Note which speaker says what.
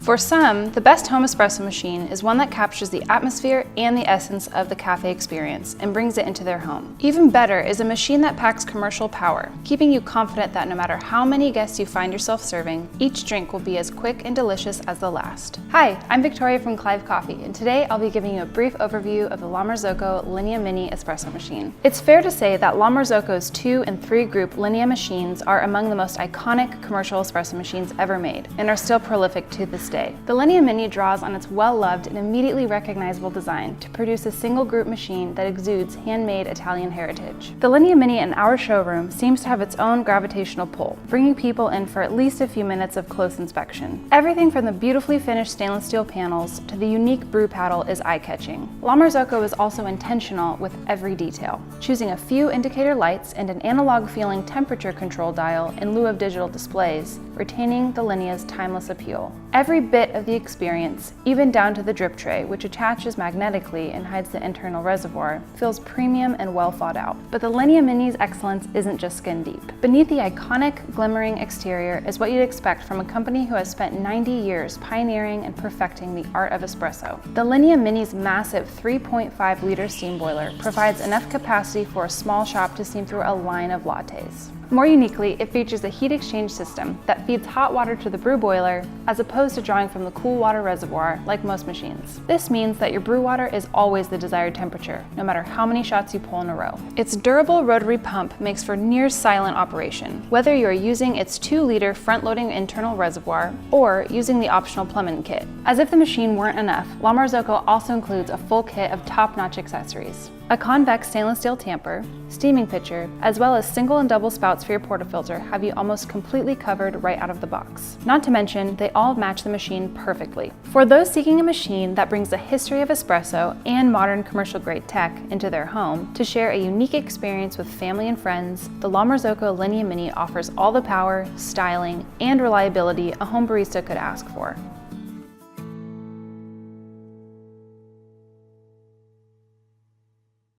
Speaker 1: For some, the best home espresso machine is one that captures the atmosphere and the essence of the cafe experience and brings it into their home. Even better is a machine that packs commercial power, keeping you confident that no matter how many guests you find yourself serving, each drink will be as quick and delicious as the last. Hi, I'm Victoria from Clive Coffee, and today I'll be giving you a brief overview of the La Marzocco Linea Mini espresso machine. It's fair to say that La Marzocco's 2 and 3 group Linea machines are among the most iconic commercial espresso machines ever made, and are still prolific to this day. The Linea Mini draws on its well-loved and immediately recognizable design to produce a single group machine that exudes handmade Italian heritage. The Linea Mini in our showroom seems to have its own gravitational pull, bringing people in for at least a few minutes of close inspection. Everything from the beautifully finished stainless steel panels to the unique brew paddle is eye-catching. La Marzocco is also intentional with every detail, choosing a few indicator lights and an analog-feeling temperature control dial in lieu of digital displays, retaining the Linea's timeless appeal. Every bit of the experience, even down to the drip tray, which attaches magnetically and hides the internal reservoir, feels premium and well thought out. But the Linea Mini's excellence isn't just skin deep. Beneath the iconic glimmering exterior is what you'd expect from a company who has spent 90 years pioneering and perfecting the art of espresso. The Linea Mini's massive 3.5-liter steam boiler provides enough capacity for a small shop to steam through a line of lattes. More uniquely, it features a heat exchange system that feeds hot water to the brew boiler as opposed to drawing from the cool water reservoir like most machines. This means that your brew water is always the desired temperature, no matter how many shots you pull in a row. Its durable rotary pump makes for near silent operation, whether you are using its 2-liter front-loading internal reservoir or using the optional plumbing kit. As if the machine weren't enough, La Marzocco also includes a full kit of top-notch accessories. A convex stainless steel tamper, steaming pitcher, as well as single and double spouts for your portafilter have you almost completely covered right out of the box. Not to mention, they all match the machine perfectly. For those seeking a machine that brings the history of espresso and modern commercial-grade tech into their home to share a unique experience with family and friends, the La Marzocco Linea Mini offers all the power, styling, and reliability a home barista could ask for.